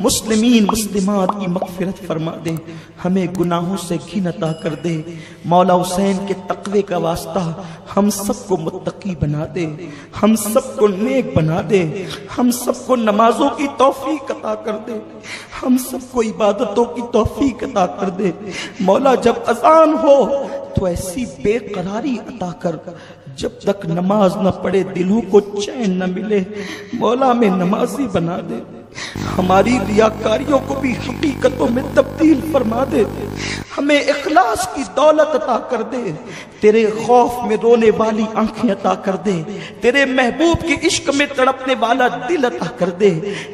مسلمین مسلمات کی مغفرت فرما دے، ہمیں گناہوں سے گھن عطا کر دے۔ مولا حسین کے تقوی کا واسطہ ہم سب کو متقی بنا دے، ہم سب کو نیک بنا دے، ہم سب کو نمازوں کی توفیق عطا کر دے، ہم سب کو عبادتوں کی توفیق عطا کر دے۔ مولا جب اذان ہو تو ایسی بے قراری عطا کر، جب تک نماز نہ پڑھے دلوں کو چین نہ ملے۔ مولا میں نمازی بنا دے، ہماری ریاکاریوں کو بھی حقیقتوں میں تبدیل فرما دے، ہمیں اخلاص کی دولت عطا کر دے، تیرے خوف میں رونے والی آنکھیں عطا کر دے، تیرے محبوب کے عشق میں تڑپنے والا دل عطا کر دے۔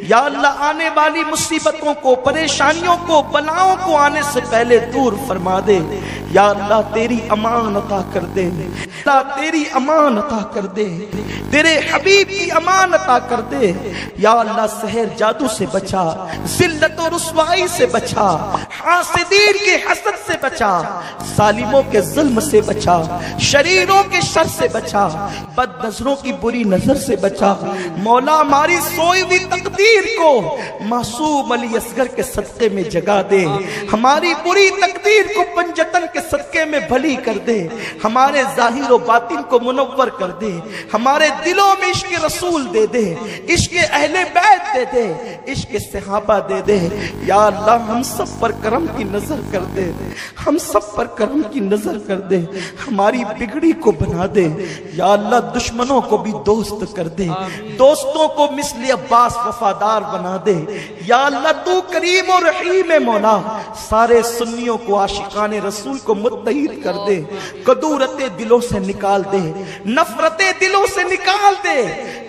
یا اللہ آنے والی مصیبتوں کو، پریشانیوں کو، بلاؤں کو آنے سے پہلے دور فرما دے۔ یا اللہ تیری امان عطا کر دے، اللہ تیری امان عطا کر دے، تیرے حبیب کی امان عطا کر دے۔ یا اللہ سحر جادو سے بچا، ذلت و رسوائی سے بچا، حاسدین کے حسد سے بچا، ظالموں کے ظلم سے بچا، شریروں کے شر سے بچا، بد نظروں کی بری نظر سے بچا۔ مولا ہماری سوئی ہوئی تقدیر کو معصوم علی اصغر کے صدقے میں جگا دے، ہماری بری تقدیر کو پنجتن کے صدقے میں بھلی کر دے، ہمارے ظاہر و باطن کو منور کر دے، ہمارے دلوں میں عشق رسول دے دے، عشق اہل بیت دے دے، عشق صحابہ دے دے۔ یا اللہ ہم سب پر کرم کی نظر کر دے، ہم سب پر کرم کی نظر کر دے، ہماری بگڑی کو بنا دے۔ یا اللہ دشمنوں کو بھی دوست کر دے، دوستوں کو مثل عباس وفادار بنا دے۔ یا اللہ تو کریم و رحیم ہے مولا، سارے سنیوں کو عاشقان رسول کو متحد کر دے، کدورتیں دلوں سے نکال دے، نفرتیں دلوں سے نکال دے۔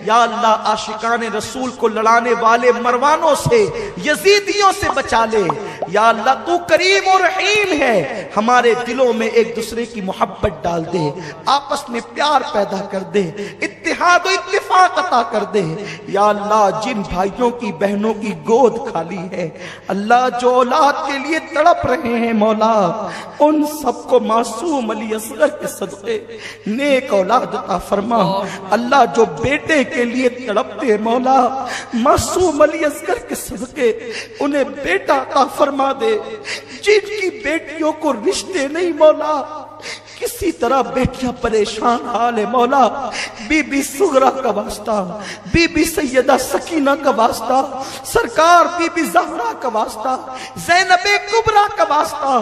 یا اللہ عاشقان رسول کو لڑانے والے مروانوں سے، یزیدیوں سے بچا لے۔ یا اللہ تو کریم و رحیم ہے، ہمارے دلوں میں ایک دوسرے کی محبت ڈال دے، آپس میں پیار پیدا کر دے، اتحاد و اتفاق عطا کر دے۔ یا اللہ جن بھائیوں کی بہنوں کی گود خالی ہے، اللہ جو اولاد کے لیے تڑپ رہے ہیں مولا، ان سب کو معصوم علی اصغر کے صدقے نیک اولاد عطا فرما۔ اللہ جو بیٹے کے لیے تڑپتے ہیں مولا، معصوم علی اصغر کے صدقے انہیں بیٹا عطا فرما دے۔ جن کی بیٹیوں کو رشتے نہیں مولا، کسی طرح بیٹیاں پریشان حال ہے مولا، بی بی سغرا کا واسطہ، بی بی سیدہ سکینہ کا واسطہ، سرکار بی بی زہرا کا واسطہ، زینب کبریٰ کا واسطہ،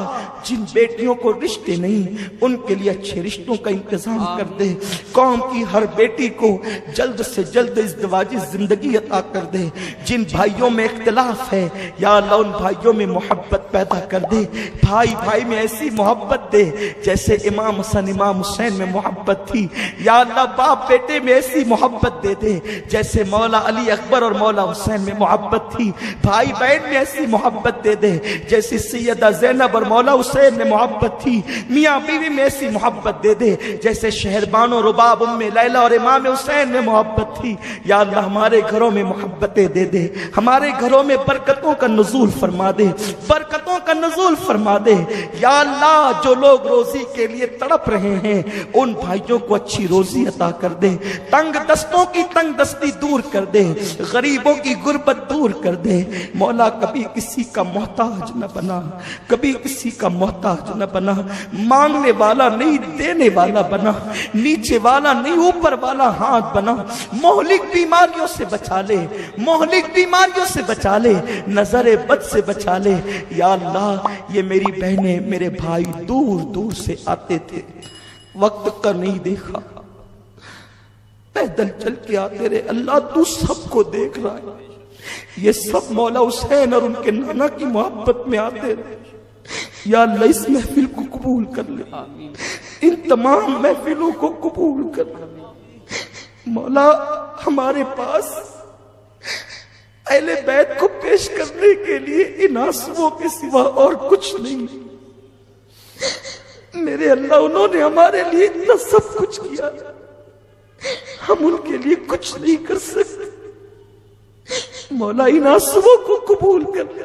جن بیٹیوں کو رشتے نہیں ان کے لیے اچھے رشتوں کا انتظام کر دے۔ قوم کی ہر بیٹی کو جلد سے جلد ازدواجی زندگی عطا کر دے۔ جن بھائیوں میں اختلاف ہے یا اللہ ان بھائیوں میں محبت پیدا کر دے، بھائی بھائی میں ایسی محبت دے جیسے امام حسن امام حسین میں محبت تھی۔ یا اللہ باپ بیٹے میں ایسی محبت دے دے جیسے مولا علی اکبر اور مولا حسین میں محبت تھی، بھائی بہن میں ایسی محبت دے دے جیسے سیدہ زینب اور مولا حسین میں محبت تھی، میاں بیوی میں ایسی محبت دے دے جیسے شہربان و رباب ام لیلہ اور امام حسین میں محبت تھی۔ یا اللہ ہمارے گھروں میں محبتیں دے دے، ہمارے گھروں میں برکتوں کا نزول فرما دے، برکتوں کا نزول فرما دے۔ یا اللہ جو لوگ روزی کے لیے تڑپ رہے ہیں ان بھائیوں کو اچھی روزی عطا کر دے، تنگ دستوں کی تنگ دستی دور کر دے، غریبوں کی غربت دور کر دے۔ مولا کبھی کسی کا محتاج نہ بنا، کبھی کسی کا محتاج نہ بنا، مانگنے والا نہیں دینے والا بنا، نیچے والا نہیں اوپر والا ہاتھ بنا۔ مہلک بیماریوں سے بچا لے، مہلک بیماریوں سے بچا لے، نظر بد سے بچا لے۔ یا اللہ یہ میری بہنیں میرے بھائی دور دور سے آتے تھے، وقت کا نہیں دیکھا، پیدل چل کے آتے رہے۔ اللہ تو سب کو دیکھ رہا ہے، یہ سب مولا حسین اور ان کے نانا کی محبت میں آتے رہے۔ یا اللہ اس محفل کو قبول کر لے، ان تمام محفلوں کو قبول کر لے۔ مولا ہمارے پاس اہل بیت کو پیش کرنے کے لیے ان آنسوؤں کے سوا اور کچھ نہیں۔ میرے اللہ انہوں نے ہمارے لیے اتنا سب کچھ کیا، ہم ان کے لیے کچھ نہیں کر سکتے۔ مولا ان آنسوؤں کو قبول کر لے،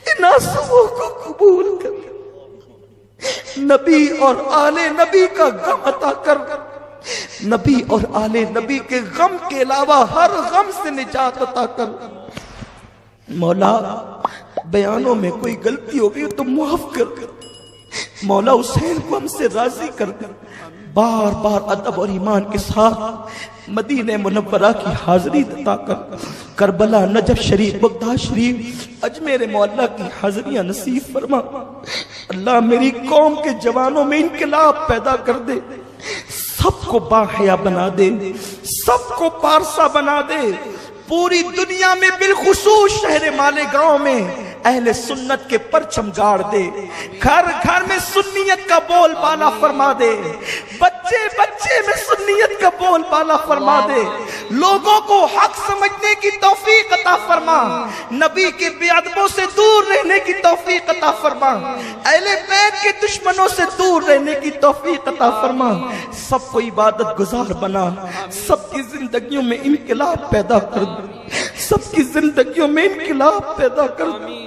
ان آنسوؤں کو قبول کر لے۔ نبی اور آل نبی کا غم عطا کر، نبی اور آل نبی کے غم کے علاوہ ہر غم سے نجات عطا کر۔ مولا بیانوں میں کوئی غلطی ہو گئی تو معاف کر دے، مولا حسین کو ہم سے راضی کر دے، بار بار ادب اور ایمان کے ساتھ مدینہ منورہ کی حاضری عطا کر، کربلا، نجف شریف، بغداد شریف، اجمیر معلیٰ کی حاضریاں نصیب فرما۔ اللہ میری قوم کے جوانوں میں انقلاب پیدا کر دے، سب کو باحیا بنا دے، سب کو پارسا بنا دے، پوری دنیا میں بالخصوص شہر مالیگاؤں میں اہل سنت کے پرچم گاڑ دے، گھر گھر میں سنیت کا بول بالا فرما دے، بچے بچے میں سنیت کا بول بالا فرما دے، لوگوں کو حق سمجھنے کی توفیق عطا فرما، نبی کے بے ادبوں سے دور رہنے کی توفیق عطا فرما، اہل بیت کے دشمنوں سے دور رہنے کی توفیق عطا فرما، سب کو عبادت گزار بنا، سب کی زندگیوں میں انقلاب پیدا کر دے، سب کی زندگیوں میں انقلاب پیدا کر دے۔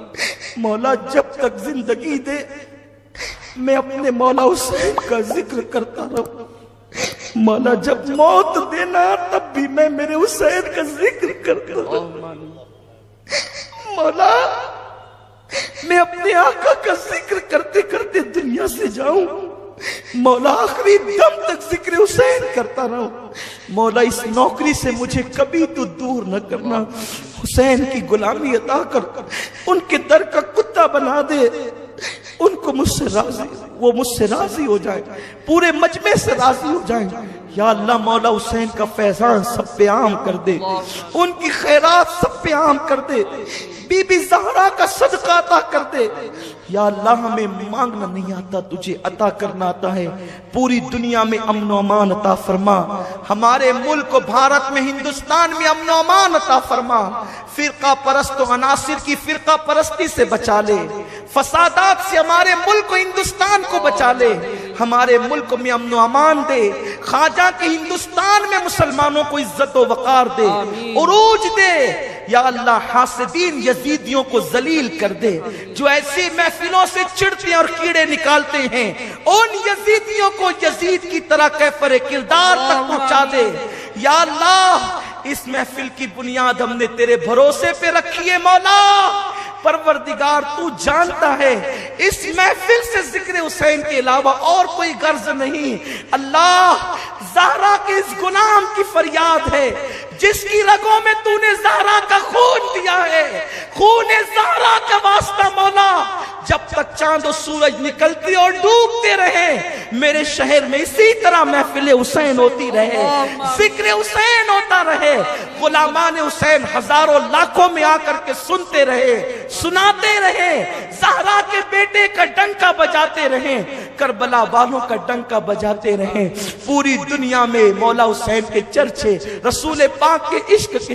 مولا جب تک زندگی دے میں اپنے مولا حسین کا ذکر کرتا رہوں، مولا جب موت دینا تب بھی میں میرے حسین کا ذکر کرتا رہوں، مولا میں اپنے آقا کا ذکر کرتے کرتے دنیا سے جاؤں، مولا آخری دم تک ذکر حسین کرتا رہوں، مولا اس نوکری سے مجھے کبھی تو دور نہ کرنا، حسین کی غلامی عطا کر، ان کے در کا کتا بنا دے، ان کو مجھ سے راضی، وہ مجھ سے راضی ہو جائیں، پورے مجمع سے راضی ہو جائیں۔ یا اللہ مولا حسین کا فیضان سب پہ عام کر دے، ان کی خیرات سب پہ عام کر دے، بی بی زہرا کا صدقہ عطا کر دے۔ یا اللہ ہمیں مانگنا نہیں آتا، تجھے عطا کرنا آتا ہے، پوری دنیا میں امن و امان عطا فرما، ہمارے ملک و بھارت میں، ہندوستان میں امن و امان عطا فرما، فرقہ پرست و عناصر کی فرقہ پرستی سے بچا لے، فسادات سے ہمارے ملک و ہندوستان کو بچا لے، ہمارے ملک میں امن و امان دے، خواجہ کے ہندوستان میں مسلمانوں کو عزت و وقار دے، عروج دے۔ یا اللہ حاسدین یزیدیوں کو ذلیل کر دے، جو ایسی محفلوں سے چڑھتے اور کیڑے نکالتے ہیں، ان یزیدیوں کو یزید کی طرح کیفر کردار تک پہنچا دے۔ یا اللہ اس محفل کی بنیاد ہم نے تیرے بھروسے پہ رکھی ہے، مولا پروردگار تو جانتا ہے اس محفل سے ذکر حسین کے علاوہ اور کوئی غرض نہیں۔ اللہ زہرا کے اس غلام کی فریاد ہے جس کی رگوں میں تو نے زہرا کا خون دیا ہے، خون زہرا کا واسطہ مولا جب تک چاند و سورج نکلتے اور ڈوبتے رہے میرے شہر میں اسی طرح محفل حسین ہوتی رہے، ذکر حسین ہوتا رہے، غلامان حسین ہزاروں لاکھوں میں آ کر کے سنتے رہے، سناتے رہے، زہرا کے بیٹے کا ڈنکا بجاتے رہے، کربلا والوں کا ڈنکا بجاتے رہے، پوری دنیا میں مولا حسین کے چرچے، رسول پاک کے عشق کے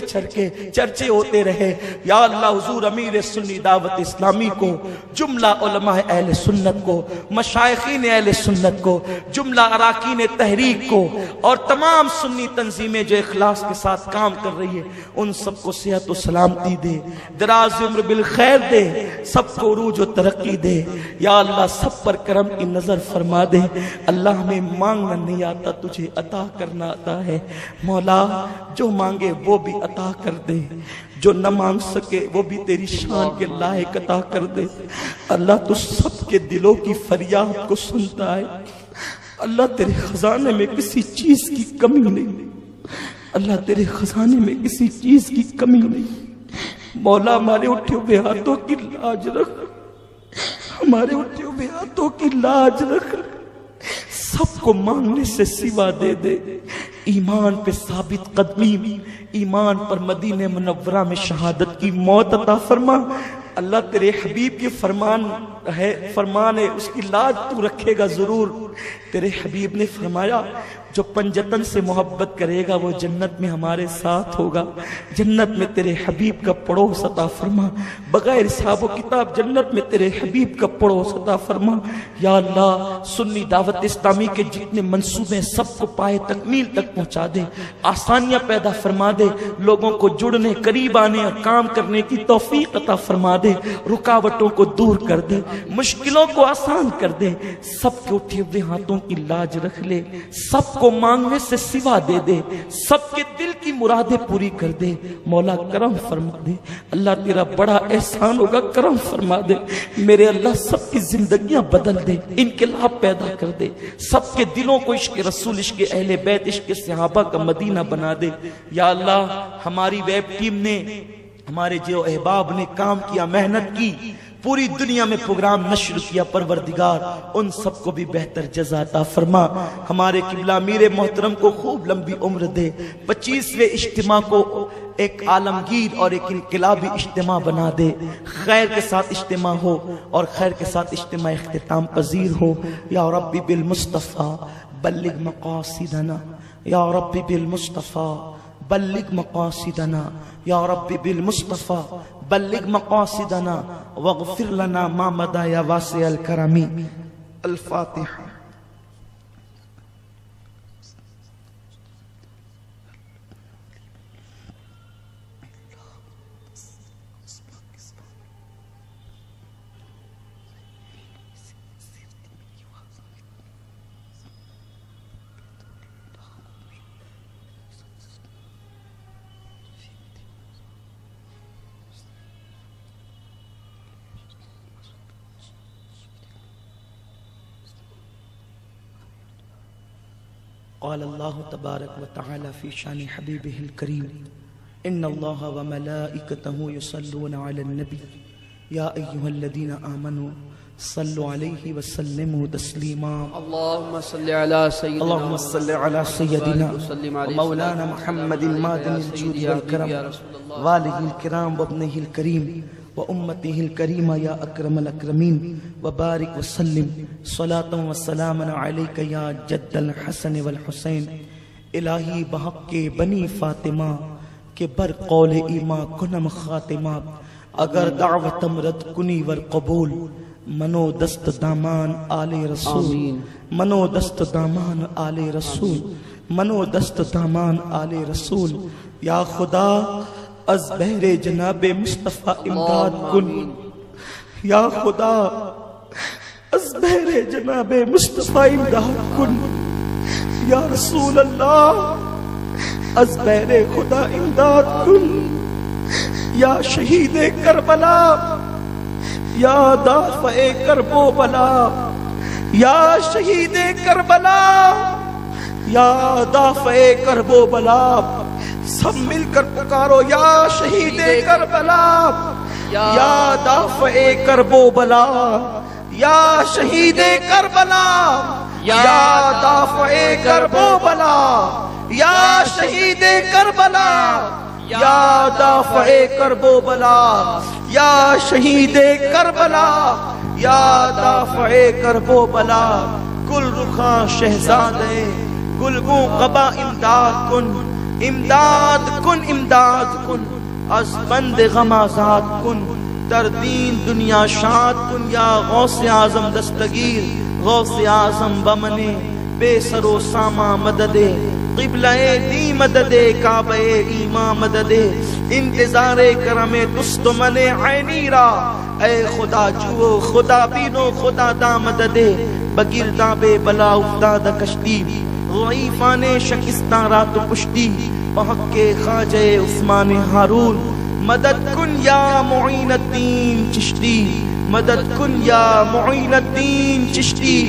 چرچے ہوتے رہے۔ یا اللہ حضور امیر سنی دعوت اسلامی کو، جملہ علماء اہل سنت کو، مشائخین اہل سنت کو، جملہ اراکین تحریک کو، اور تمام سنی تنظیمیں جو اخلاص کے ساتھ کام کر رہی ہے، ان سب کو صحت و سلامتی دے، دراز عمر بالخیر دے، سب کو عروج و ترقی دے۔ یا اللہ سب پر کرم کی نظر فرما دے۔ اللہ ہمیں مانگنا نہیں آتا، تجھے عطا کرنا آتا ہے، مولا جو مانگے وہ بھی عطا کر دے، جو نہ مانگ سکے وہ بھی تیری شان کے لائق عطا کر دے۔ اللہ تو سب کے دلوں کی فریاد کو سنتا ہے، اللہ تیرے خزانے میں کسی چیز کی کمی نہیں، اللہ تیرے خزانے میں کسی چیز کی کمی نہیں۔ مولا ہمارے اٹھے ہوئے ہاتھوں کی لاج رکھ، ہمارے اٹھے ہوئے ہاتھوں کی لاج رکھ، سب کو مانگنے سے سوا دے دے، ایمان پہ ثابت قدمی، ایمان پر مدینہ منورہ میں شہادت کی موت عطا فرما۔ اللہ تیرے حبیب کی فرمان ہے، اس کی لاج تو رکھے گا ضرور۔ تیرے حبیب نے فرمایا جو پنجتن سے محبت کرے گا وہ جنت میں ہمارے ساتھ ہوگا، جنت میں تیرے حبیب کا پڑوس عطا فرما، بغیر حساب و کتاب جنت میں تیرے حبیب کا پڑوس عطا فرما۔ یا اللہ سنی دعوت اسلامی کے جتنے منصوبے سب کو پائے تکمیل تک پہنچا دے، آسانیاں پیدا فرما دے، لوگوں کو جڑنے، قریب آنے اور کام کرنے کی توفیق عطا فرما دے، رکاوٹوں کو دور کر دے، مشکلوں کو آسان کر دے، سب کے اٹھے ہوئے ہاتھوں کی لاج رکھ لے، سب کو کو مانگنے سے سوا دے دے، سب کے دل کی مرادیں پوری کر دے۔ مولا کرم فرما دے، اللہ تیرا بڑا احسان ہوگا، کرم فرما دے میرے اللہ، سب کی زندگیاں بدل دے، انقلاب پیدا کر دے، سب کے دلوں کو عشق رسول، عشق اہل بیت، عشق صحابہ کا مدینہ بنا دے۔ یا اللہ ہماری ویب ٹیم نے، ہمارے جو احباب نے کام کیا، محنت کی، پوری دنیا میں پروگرام نشر کیا، پروردگار ان سب کو بھی بہتر جزا عطا فرما۔ ہمارے قبلہ امیر محترم کو خوب لمبی عمر دے، 25ویں اجتماع کو ایک عالمگیر اور ایک انقلابی اجتماع بنا دے، خیر کے ساتھ اجتماع ہو اور خیر کے ساتھ اجتماع اختتام پذیر ہو۔ یا ربی بالمصطفیٰ بلغ مقاصدنا، یا ربی بالمصطفیٰ بلغ مقاصدنا، یا ربی بالمصطفیٰ بلغ مقاصدنا واغفر لنا ما مضى یا واسع الکرم۔ الفاتحہ۔ قال اللہ تبارک وتعالی فی شان حبیبہ الکریم ان اللہ وملائکتہ یصلون علی النبی یا ایہا الذین آمنوا صلوا علیہ وسلموا تسلیما۔ اللہم صل علی سیدنا اللہم صل علی سیدنا مولانا محمد مادن الجود والکرم والہ الکرام وابنہ الکریم وأمته الكريمة يا أكرم الأكرمين وبارك وسلم صلاة وسلاما عليك يا جد الحسن والحسين۔ الہی بحق بنی فاطمہ کے بر قول ایما کنم خاتمہ، اگر دعوتم رد کنی ور قبول، منو دست دامان آل رسول، منو دست دامان آل رسول، منو دست دامان آل رسول۔ یا خدا از بہر جناب مصطفیٰ امداد کن، یا خدا از بہر جناب مصطفیٰ امداد کن، یا رسول اللہ از بہر خدا امداد کن، یا شہید کربلا، یا دافع کرب و بلا، یا شہید کربلا، یا دافع کرب و بلا۔ سب مل کر پکارو یا شہید کربلا، یا دافع کرب و بلا، یا شہید کربلا، یا دافع کرب و بلا، یا شہید کربلا، یا دافع کرب و بلا، یا شہید کربلا، یا دافع کرب و بلا۔ گل رخاں شہزادے گلگوں قبا امداد کن، امداد کن، امداد کن، از بند غم آزاد کن، در دین دنیا شاد کن۔ یا غوث اعظم دستگیر، غوث اعظم بمن بے سر و ساما مدد، قبلہ دی مدد، کعبہ ایمان مدد، انتظار کرم دست من عینی را، اے خدا جو خدا بینو خدا دا مدد، بگرداں بے بلا افتاد کشتی، ضعیفان شکستان رات پشتی، بحق کے خواجہ عثمان ہارون، مدد کن یا معین الدین چشتی، مدد کن یا معین الدین چشتی،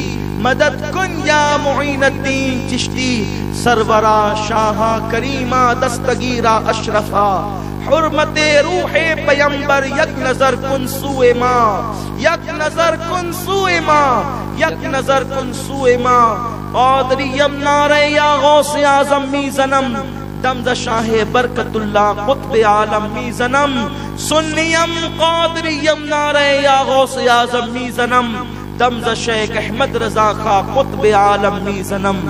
مدد کن یا معین الدین چشتی۔ سرورا شاہا کریمہ دستگیرہ اشرفا، حرمت روح پیمبر یک نظر کن سوئے ماں، یک نظر کن سوئے ماں، یک نظر کن سوئے ماں۔ قادریم نعرہ یا غوث اعظم میزنم، دمز شاہ برکت اللہ قطب عالم میزنم، سنیم قادریم نعرہ یا غوث اعظم میزنم، دمز شیخ احمد رضا خا قطب عالم میزنم۔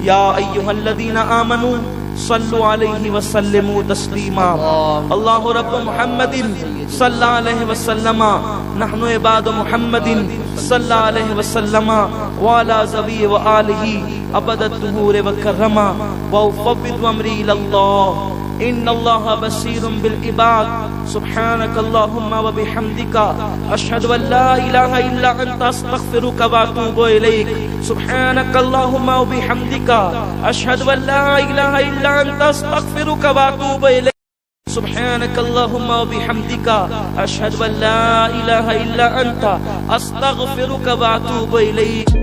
یا ایہا الذین آمنوا صلوا علیہ وسلموا تسلیما۔ اللہ رب محمد صلی اللہ علیہ وسلم، نحن عباد محمد صلی اللہ علیہ وسلم، وعلا ذوی وآلہ ابد الدہور وکرما، وافوض امری اللہ ان اللہ بصیر بالعباد سبحانک اللہم وبحمدک اشہد ان لا الہ الا انت استغفرک واتوب الیک سبحانک اللہم وبحمدک اشہد ان لا الہ الا انت استغفرک واتوب الیک سبحانک اللہم وبحمدک اشہد ان لا الہ الا انت استغفرک واتوب الیک